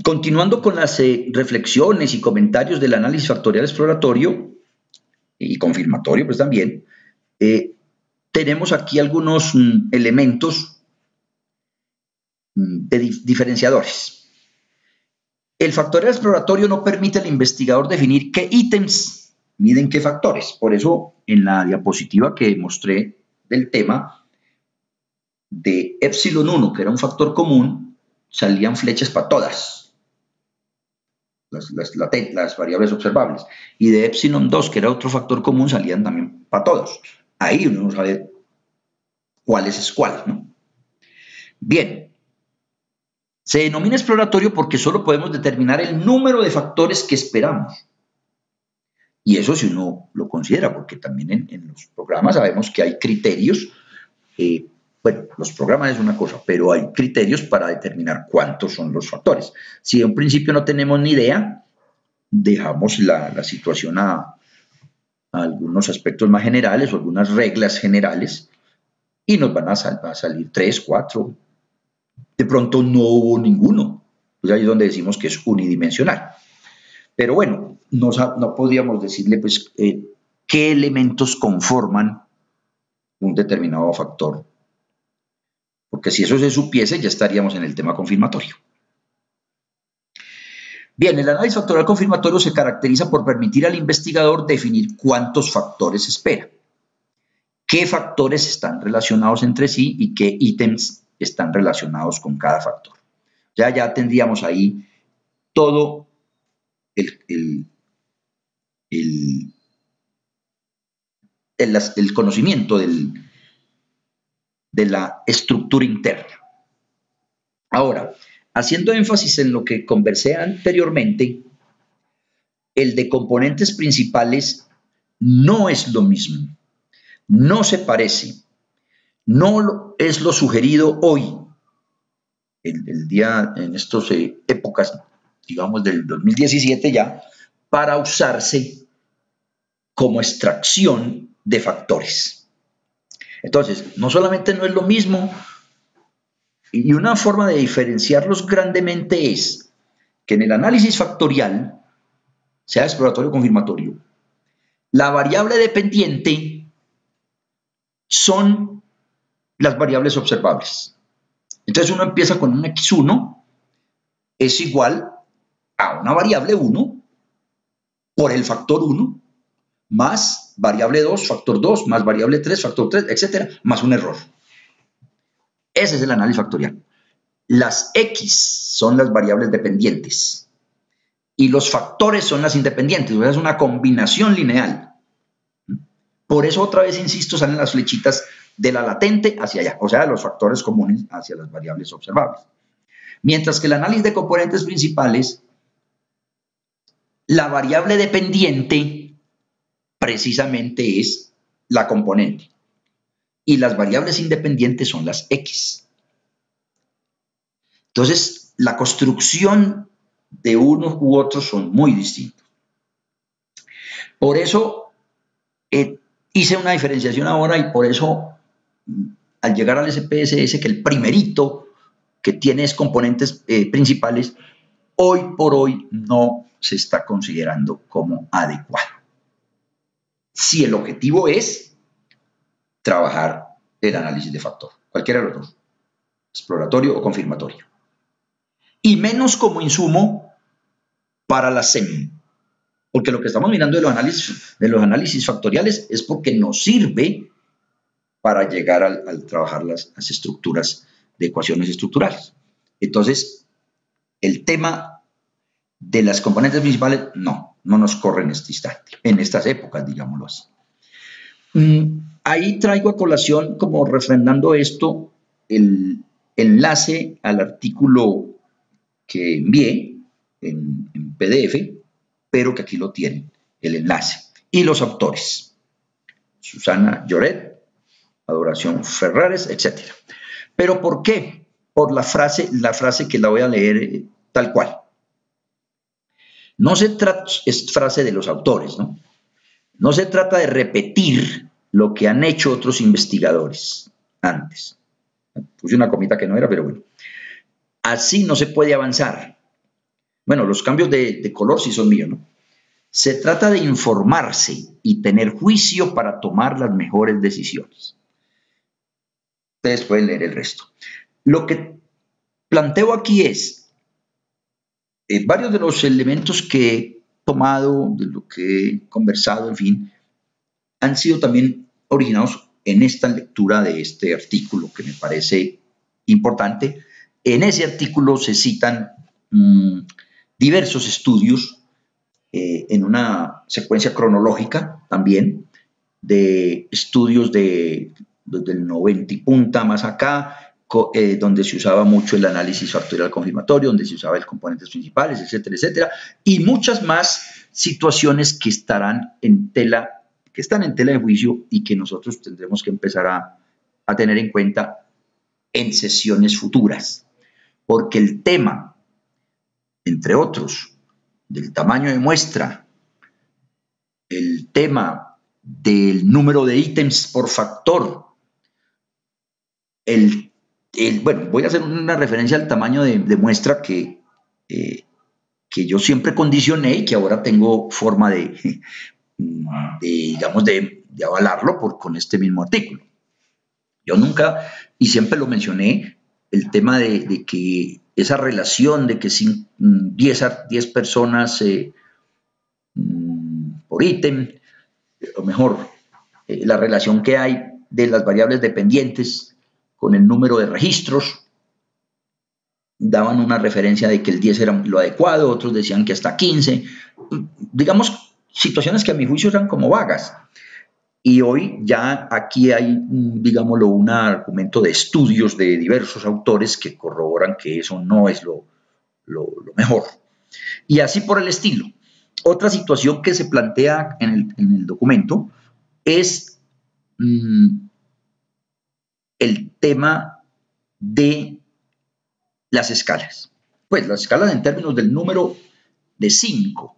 continuando con las reflexiones y comentarios del análisis factorial exploratorio y confirmatorio, pues también, tenemos aquí algunos elementos diferenciadores. El factorial exploratorio no permite al investigador definir qué ítems miden qué factores. Por eso, en la diapositiva que mostré del tema de epsilon 1, que era un factor común, salían flechas para todas las variables observables. Y de epsilon 2, que era otro factor común, salían también para todos. Ahí uno no sabe cuál es cuál, ¿no? Bien. Se denomina exploratorio porque solo podemos determinar el número de factores que esperamos. Y eso si uno lo considera, porque también en los programas sabemos que hay criterios. Bueno, los programas es una cosa, pero hay criterios para determinar cuántos son los factores. Si en un principio no tenemos ni idea, dejamos la situación a algunos aspectos más generales o algunas reglas generales y nos van a salir 3, 4. De pronto no hubo ninguno. Pues ahí es donde decimos que es unidimensional. Pero bueno, no podríamos decirle pues qué elementos conforman un determinado factor. Porque si eso se supiese, ya estaríamos en el tema confirmatorio. Bien, el análisis factorial confirmatorio se caracteriza por permitir al investigador definir cuántos factores espera, qué factores están relacionados entre sí y qué ítems están relacionados con cada factor. Ya tendríamos ahí todo el conocimiento de la estructura interna. Ahora, haciendo énfasis en lo que conversé anteriormente, el de componentes principales no es lo mismo, no se parece, no es lo sugerido hoy, el día en estas épocas, digamos del 2017 ya, para usarse como extracción de factores. Entonces, no solamente no es lo mismo, y una forma de diferenciarlos grandemente es que en el análisis factorial, sea exploratorio o confirmatorio, la variable dependiente son las variables observables. Entonces uno empieza con un x1 es igual a una variable 1 por el factor 1 más variable 2, factor 2, más variable 3, factor 3, etcétera, más un error. Ese es el análisis factorial. Las x son las variables dependientes y los factores son las independientes. O sea, es una combinación lineal. Por eso, otra vez, insisto, salen las flechitas de la latente hacia allá, o sea, los factores comunes hacia las variables observables. Mientras que el análisis de componentes principales, la variable dependiente precisamente es la componente y las variables independientes son las x. Entonces, la construcción de unos u otros son muy distintos. Por eso hice una diferenciación ahora y por eso al llegar al SPSS, que el primerito que tiene componentes principales, hoy por hoy no se está considerando como adecuado. Si el objetivo es trabajar el análisis de factor, cualquiera de los dos, exploratorio o confirmatorio. Y menos como insumo para la SEM, porque lo que estamos mirando de los análisis factoriales es porque nos sirve para llegar al trabajar las estructuras de ecuaciones estructurales. Entonces, el tema de las componentes principales no nos corre en este instante, en estas épocas, digámoslo así. Ahí traigo a colación, como refrendando esto, el enlace al artículo que envié en PDF, pero que aquí lo tienen, el enlace. Y los autores, Susana Lloret, Adoración Ferrares, etc. ¿Pero por qué? Por la frase que la voy a leer tal cual. No se trata, es frase de los autores, ¿no? No se trata de repetir lo que han hecho otros investigadores antes. Puse una comita que no era, pero bueno. Así no se puede avanzar. Bueno, los cambios de color sí son míos, ¿no? Se trata de informarse y tener juicio para tomar las mejores decisiones. Ustedes pueden leer el resto. Lo que planteo aquí es varios de los elementos que he tomado, de lo que he conversado, en fin, han sido también originados en esta lectura de este artículo que me parece importante. En ese artículo se citan diversos estudios en una secuencia cronológica también de estudios desde el 90 y punta más acá, donde se usaba mucho el análisis factorial confirmatorio, donde se usaba el componentes principales, etcétera, etcétera, y muchas más situaciones que están en tela de juicio y que nosotros tendremos que empezar a tener en cuenta en sesiones futuras, porque el tema, entre otros, del tamaño de muestra, el tema del número de ítems por factor, bueno, voy a hacer una referencia al tamaño de muestra que yo siempre condicioné y que ahora tengo forma digamos, de avalarlo con este mismo artículo. Yo nunca, y siempre lo mencioné, el tema de que esa relación de que 10 personas por ítem, o mejor, la relación que hay de las variables dependientes con el número de registros, daban una referencia de que el 10 era lo adecuado, otros decían que hasta 15, digamos, situaciones que a mi juicio eran como vagas. Y hoy ya aquí hay, digámoslo, un argumento de estudios de diversos autores que corroboran que eso no es lo mejor. Y así por el estilo. Otra situación que se plantea en el documento es el tema de las escalas. Pues las escalas en términos del número de 5,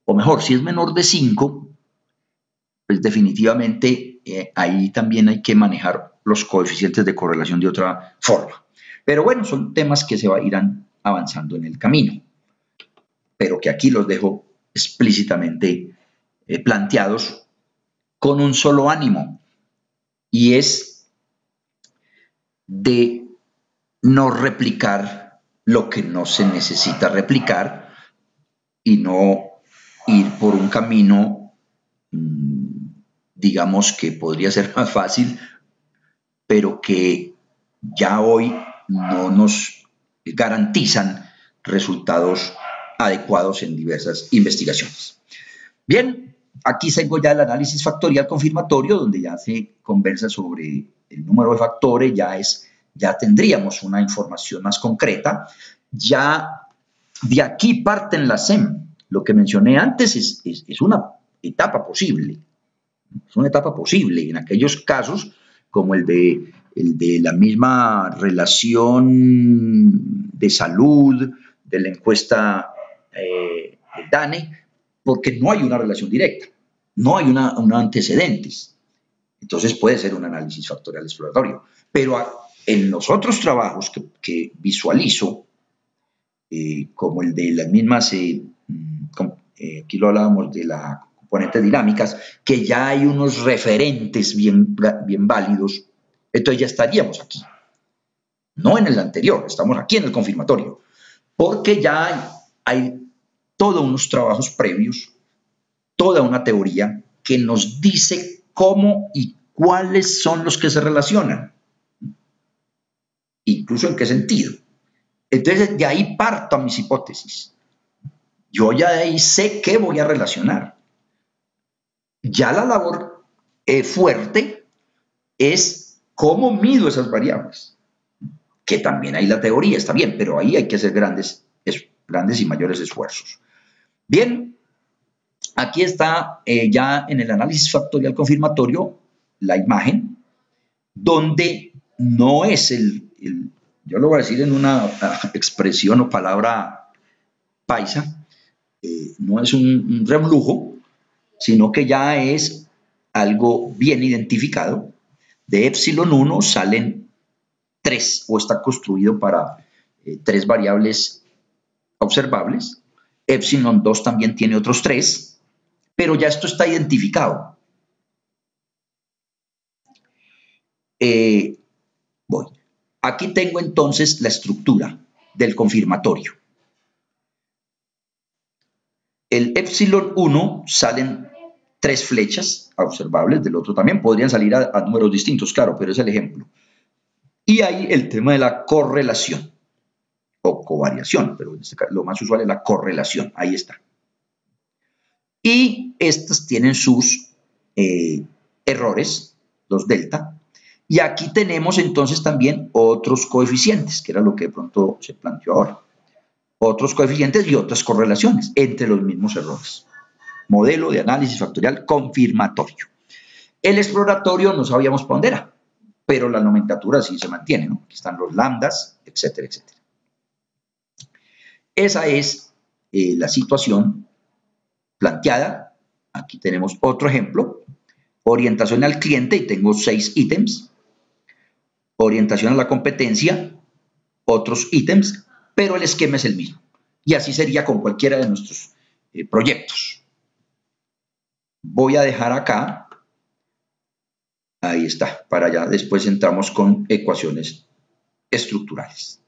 o mejor, si es menor de 5, pues definitivamente ahí también hay que manejar los coeficientes de correlación de otra forma. Pero bueno, son temas que se irán avanzando en el camino, pero que aquí los dejo explícitamente planteados con un solo ánimo, y es de no replicar lo que no se necesita replicar y no ir por un camino, digamos, que podría ser más fácil, pero que ya hoy no nos garantizan resultados adecuados en diversas investigaciones. Bien, aquí tengo ya el análisis factorial confirmatorio, donde ya se conversa sobre el número de factores, ya tendríamos una información más concreta. Ya de aquí parten las SEM. Lo que mencioné antes es una etapa posible. Es una etapa posible en aquellos casos como el de la misma relación de salud, de la encuesta de DANE, porque no hay una relación directa, no hay un antecedentes. Entonces puede ser un análisis factorial exploratorio. Pero en los otros trabajos que visualizo, como el de las mismas, aquí lo hablábamos de las componentes dinámicas, que ya hay unos referentes bien válidos, entonces ya estaríamos aquí. No en el anterior, estamos aquí en el confirmatorio, porque ya hay todos unos trabajos previos, toda una teoría que nos dice cómo y cuáles son los que se relacionan, incluso en qué sentido. Entonces, de ahí parto a mis hipótesis. Yo ya de ahí sé qué voy a relacionar. Ya la labor fuerte es cómo mido esas variables, que también hay la teoría, está bien, pero ahí hay que hacer grandes y mayores esfuerzos. Bien, aquí está ya en el análisis factorial confirmatorio la imagen, donde no es yo lo voy a decir en una expresión o palabra paisa, no es un reblujo, sino que ya es algo bien identificado. De epsilon 1 salen 3, o está construido para 3 variables observables. Epsilon 2 también tiene otros 3, pero ya esto está identificado. Voy. Aquí tengo entonces la estructura del confirmatorio. El epsilon 1 salen 3 flechas observables, del otro también. Podrían salir a números distintos, claro, pero es el ejemplo. Y hay el tema de la correlación o covariación, pero en este caso, lo más usual es la correlación. Ahí está. Y estas tienen sus errores, los delta. Y aquí tenemos entonces también otros coeficientes, que era lo que de pronto se planteó ahora. Otros coeficientes y otras correlaciones entre los mismos errores. Modelo de análisis factorial confirmatorio. El exploratorio no sabíamos para dónde era, pero la nomenclatura sí se mantiene, ¿no? Aquí están los lambdas, etcétera, etcétera. Esa es la situación planteada. Aquí tenemos otro ejemplo. Orientación al cliente y tengo 6 ítems. Orientación a la competencia, otros ítems, pero el esquema es el mismo. Y así sería con cualquiera de nuestros proyectos. Voy a dejar acá. Ahí está, para allá después entramos con ecuaciones estructurales.